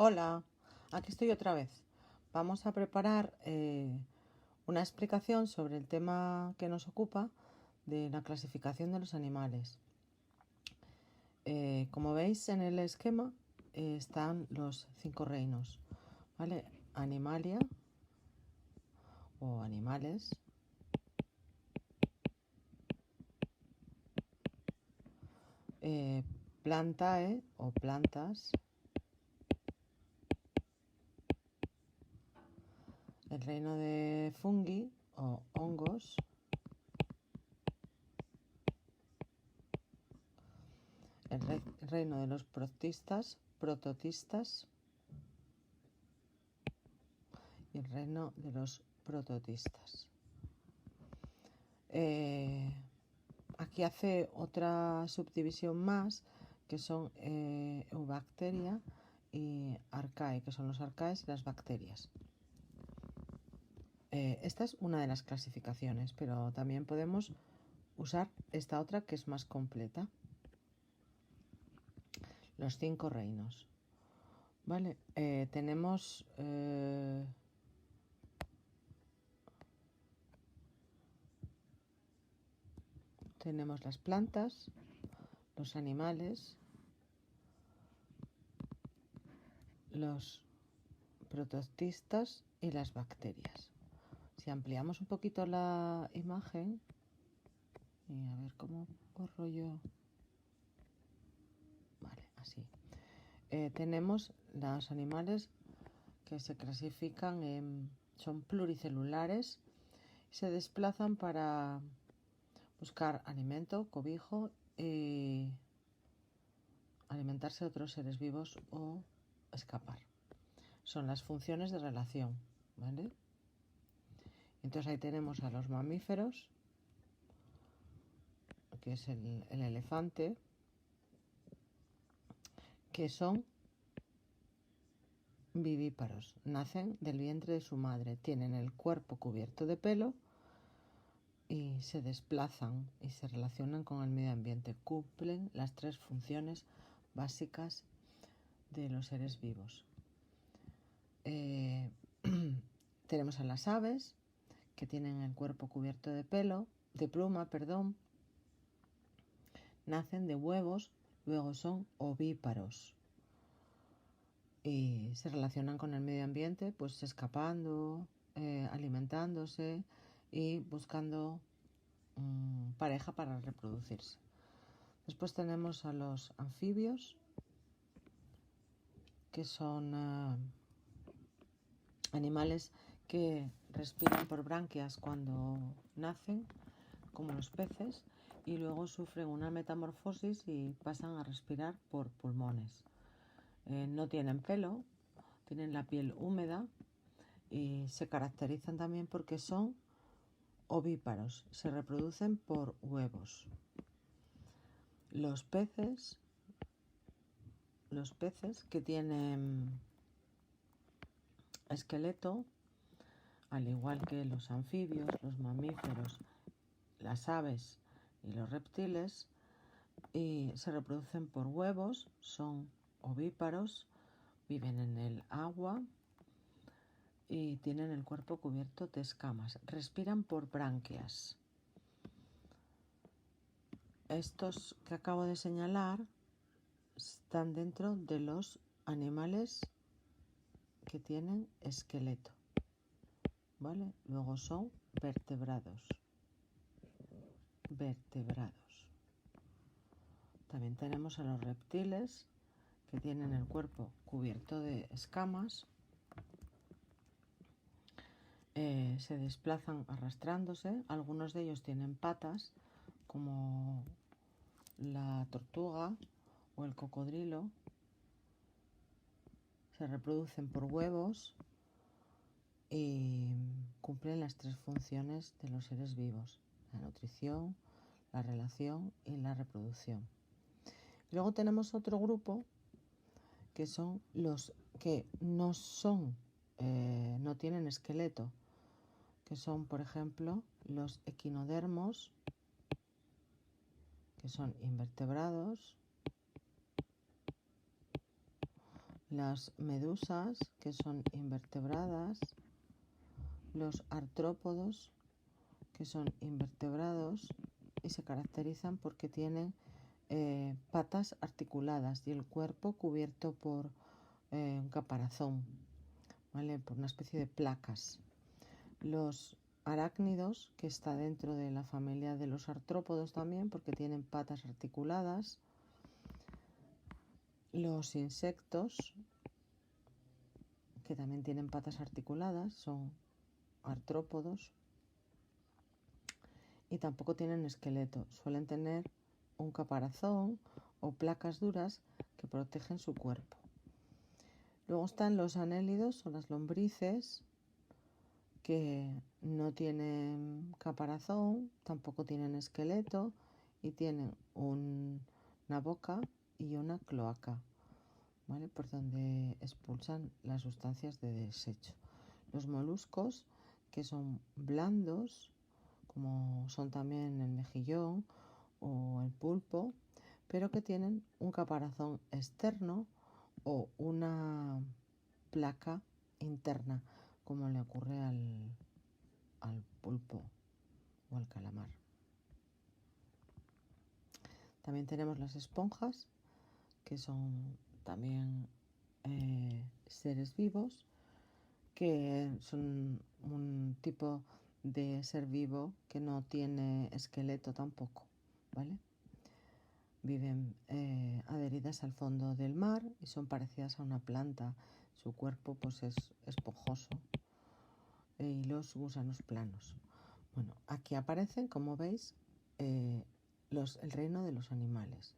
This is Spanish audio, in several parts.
Hola, aquí estoy otra vez. Vamos a preparar una explicación sobre el tema que nos ocupa de la clasificación de los animales. Como veis en el esquema están los 5 reinos, ¿vale? Animalia o animales, Plantae o plantas, el reino de fungi o hongos, el reino de los protistas, prototistas y el reino de los prototistas. Aquí hace otra subdivisión más, que son Eubacteria y Arcae, que son los arcaes y las bacterias. Esta es una de las clasificaciones, pero también podemos usar esta otra que es más completa. Los 5 reinos. Vale, tenemos las plantas, los animales, los protistas y las bacterias. Si ampliamos un poquito la imagen, y a ver cómo borro yo. Vale, así. Tenemos los animales que se clasifican son pluricelulares, se desplazan para buscar alimento, cobijo y alimentarse de otros seres vivos o escapar. Son las funciones de relación, ¿vale? Entonces ahí tenemos a los mamíferos, que es el elefante, que son vivíparos, nacen del vientre de su madre, tienen el cuerpo cubierto de pelo y se desplazan y se relacionan con el medio ambiente, cumplen las 3 funciones básicas de los seres vivos. Tenemos a las aves, que tienen el cuerpo cubierto de pluma, nacen de huevos, luego son ovíparos y se relacionan con el medio ambiente, pues escapando, alimentándose y buscando pareja para reproducirse. Después tenemos a los anfibios, que son animales que respiran por branquias cuando nacen, como los peces, y luego sufren una metamorfosis y pasan a respirar por pulmones. No tienen pelo, tienen la piel húmeda y se caracterizan también porque son ovíparos, se reproducen por huevos. Los peces que tienen esqueleto, al igual que los anfibios, los mamíferos, las aves y los reptiles, y se reproducen por huevos, son ovíparos, viven en el agua y tienen el cuerpo cubierto de escamas, respiran por branquias. Estos que acabo de señalar están dentro de los animales que tienen esqueleto, ¿vale? Luego son vertebrados. También tenemos a los reptiles, que tienen el cuerpo cubierto de escamas, se desplazan arrastrándose. Algunos de ellos tienen patas, como la tortuga o el cocodrilo. Se reproducen por huevos y cumplen las 3 funciones de los seres vivos: la nutrición, la relación y la reproducción. Y luego tenemos otro grupo, que son los que no tienen esqueleto, que son, por ejemplo, los equinodermos, que son invertebrados, las medusas, que son invertebradas, los artrópodos, que son invertebrados y se caracterizan porque tienen patas articuladas y el cuerpo cubierto por un caparazón, ¿vale? Por una especie de placas. Los arácnidos, que está dentro de la familia de los artrópodos también, porque tienen patas articuladas. Los insectos, que también tienen patas articuladas, son artrópodos y tampoco tienen esqueleto. Suelen tener un caparazón o placas duras que protegen su cuerpo. Luego están los anélidos o las lombrices, que no tienen caparazón, tampoco tienen esqueleto y tienen una boca y una cloaca, ¿vale? Por donde expulsan las sustancias de desecho. Los moluscos, que son blandos, como son también el mejillón o el pulpo, pero que tienen un caparazón externo o una placa interna, como le ocurre al pulpo o al calamar. También tenemos las esponjas, que son también seres vivos, que son un tipo de ser vivo que no tiene esqueleto tampoco, ¿vale? Viven adheridas al fondo del mar y son parecidas a una planta. Su cuerpo pues es esponjoso y los gusanos planos. Bueno, aquí aparecen, como veis, el reino de los animales.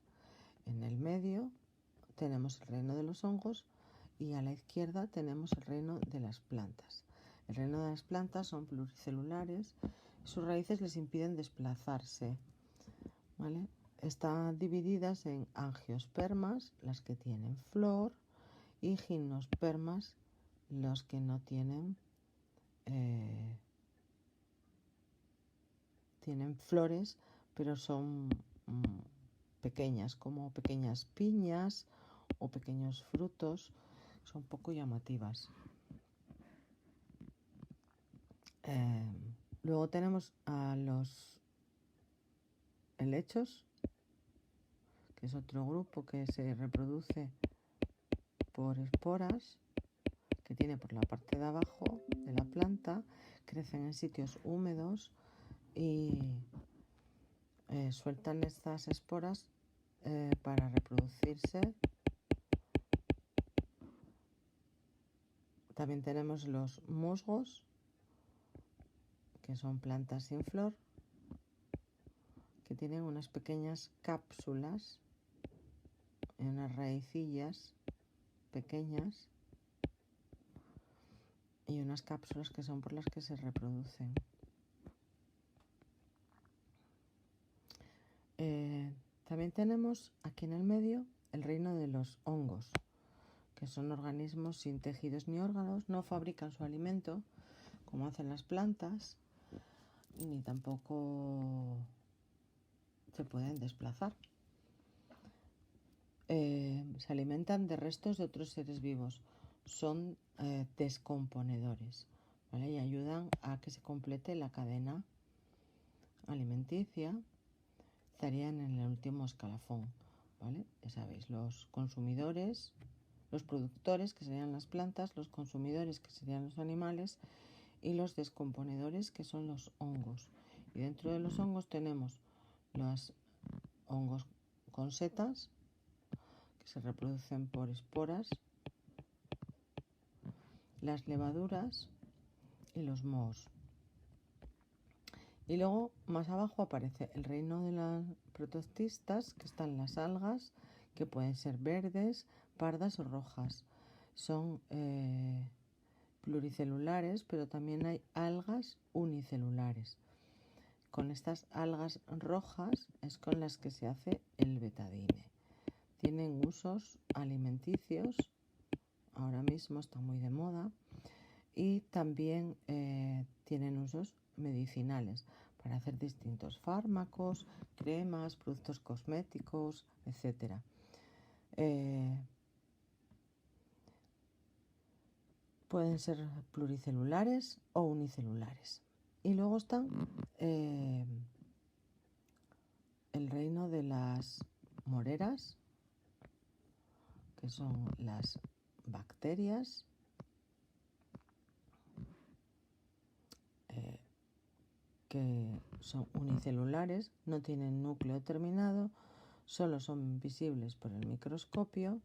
En el medio tenemos el reino de los hongos y a la izquierda tenemos el reino de las plantas. El reino de las plantas son pluricelulares, sus raíces les impiden desplazarse, ¿vale? Están divididas en angiospermas, las que tienen flor, y gimnospermas, los que no tienen flores, pero son pequeñas, como pequeñas piñas o pequeños frutos, son poco llamativas. Luego tenemos a los helechos, que es otro grupo que se reproduce por esporas, que tiene por la parte de abajo de la planta, crecen en sitios húmedos y sueltan estas esporas para reproducirse. También tenemos los musgos, que son plantas sin flor, que tienen unas pequeñas cápsulas y unas raicillas pequeñas y unas cápsulas que son por las que se reproducen. También tenemos aquí en el medio el reino de los hongos, que son organismos sin tejidos ni órganos, no fabrican su alimento como hacen las plantas, ni tampoco se pueden desplazar. Se alimentan de restos de otros seres vivos, son descomponedores, ¿vale? Y ayudan a que se complete la cadena alimenticia. Estarían en el último escalafón, ¿vale? Ya sabéis, los consumidores, los productores, que serían las plantas, los consumidores, que serían los animales, y los descomponedores, que son los hongos. Y dentro de los hongos tenemos los hongos con setas, que se reproducen por esporas, las levaduras y los mohos. Y luego más abajo aparece el reino de las protistas, que están las algas, que pueden ser verdes, pardas o rojas. Son pluricelulares, pero también hay algas unicelulares. Con estas algas rojas es con las que se hace el betadine. Tienen usos alimenticios, ahora mismo está muy de moda, y también tienen usos medicinales para hacer distintos fármacos, cremas, productos cosméticos, etc. Pueden ser pluricelulares o unicelulares. Y luego están el reino de las moreras, que son las bacterias, que son unicelulares, no tienen núcleo determinado, solo son visibles por el microscopio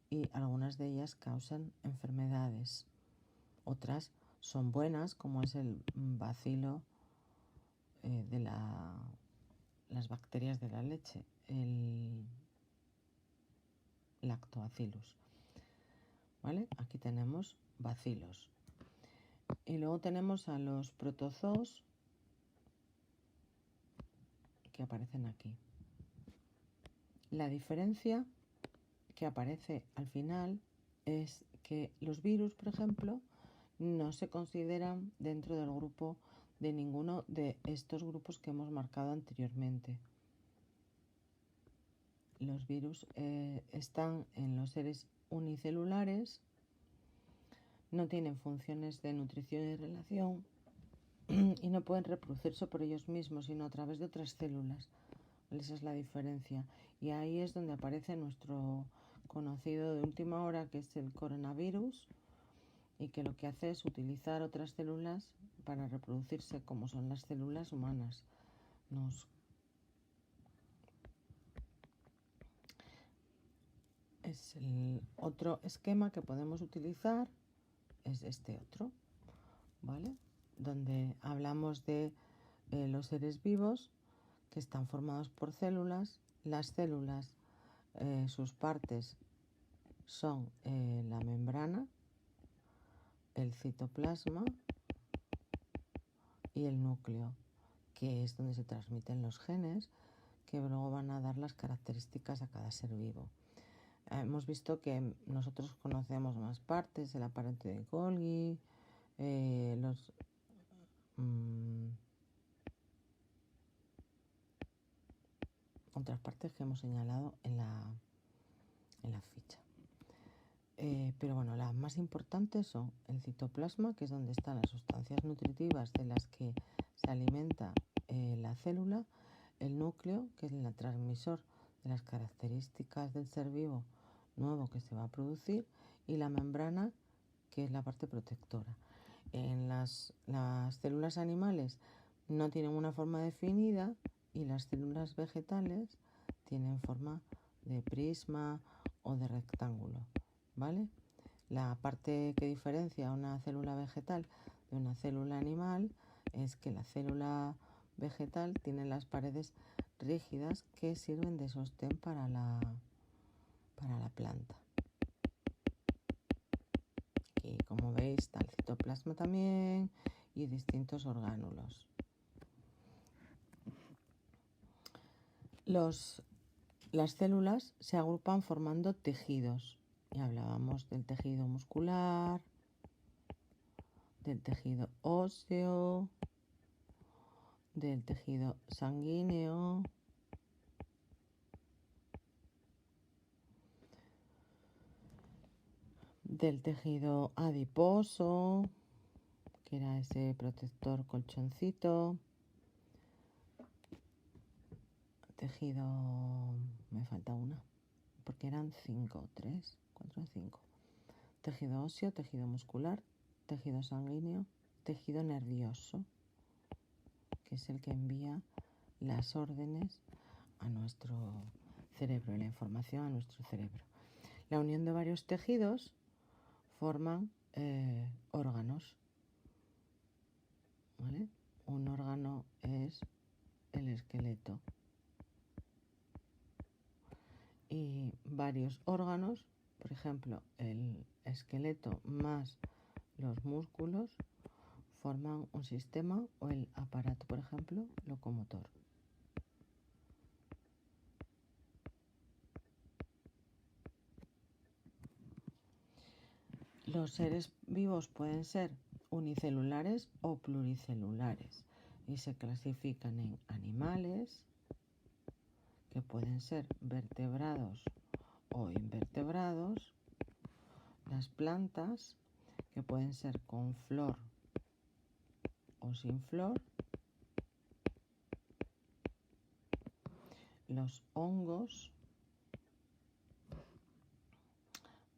y algunas de ellas causan enfermedades. Otras son buenas, como es el bacilo de las bacterias de la leche, el lactobacillus. ¿Vale? Aquí tenemos bacilos. Y luego tenemos a los protozoos que aparecen aquí. La diferencia que aparece al final es que los virus, por ejemplo, no se consideran dentro del grupo de ninguno de estos grupos que hemos marcado anteriormente. Los virus están en los seres unicelulares, no tienen funciones de nutrición y relación y no pueden reproducirse por ellos mismos, sino a través de otras células. Esa es la diferencia. Y ahí es donde aparece nuestro conocido de última hora, que es el coronavirus, y que lo que hace es utilizar otras células para reproducirse, como son las células humanas. Es el otro esquema que podemos utilizar, es este otro, ¿vale? Donde hablamos de los seres vivos que están formados por células. Las células, sus partes son la membrana, el citoplasma y el núcleo, que es donde se transmiten los genes que luego van a dar las características a cada ser vivo. Hemos visto que nosotros conocemos más partes, el aparato de Golgi, otras partes que hemos señalado en la ficha. Pero bueno, las más importantes son el citoplasma, que es donde están las sustancias nutritivas de las que se alimenta la célula, el núcleo, que es el transmisor de las características del ser vivo nuevo que se va a producir, y la membrana, que es la parte protectora. En las células animales no tienen una forma definida y las células vegetales tienen forma de prisma o de rectángulo, ¿vale? La parte que diferencia una célula vegetal de una célula animal es que la célula vegetal tiene las paredes rígidas que sirven de sostén para la planta. Y como veis está el citoplasma también y distintos orgánulos. Las células se agrupan formando tejidos. Ya hablábamos del tejido muscular, del tejido óseo, del tejido sanguíneo, del tejido adiposo, que era ese protector colchoncito, tejido, me falta una, porque eran 5, 3, 4, 5. Tejido óseo, tejido muscular, tejido sanguíneo, tejido nervioso, que es el que envía las órdenes a nuestro cerebro, la información a nuestro cerebro. La unión de varios tejidos forman órganos, ¿vale? Un órgano es el esqueleto y varios órganos, por ejemplo, el esqueleto más los músculos forman un sistema, o el aparato, por ejemplo, locomotor. Los seres vivos pueden ser unicelulares o pluricelulares y se clasifican en animales, que pueden ser vertebrados o invertebrados. las plantas, que pueden ser con flor o sin flor, los hongos,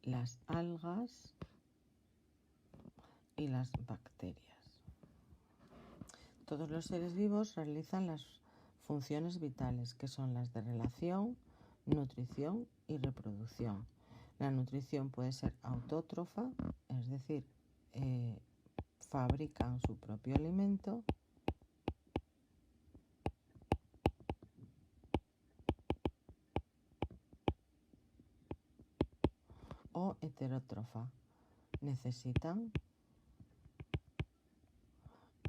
las algas y las bacterias. Todos los seres vivos realizan las funciones vitales, que son las de relación, nutrición y reproducción. La nutrición puede ser autótrofa, es decir, fabrican su propio alimento, o heterótrofa, necesitan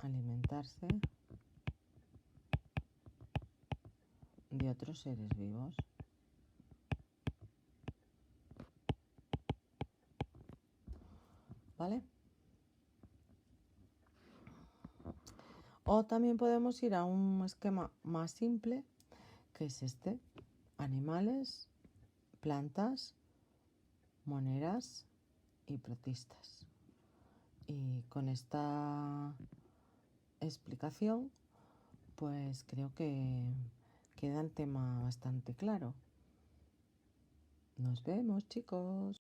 alimentarse de otros seres vivos. ¿Vale? O también podemos ir a un esquema más simple, que es este: animales, plantas, monedas y protistas. Y con esta explicación, pues creo que queda el tema bastante claro. Nos vemos, chicos.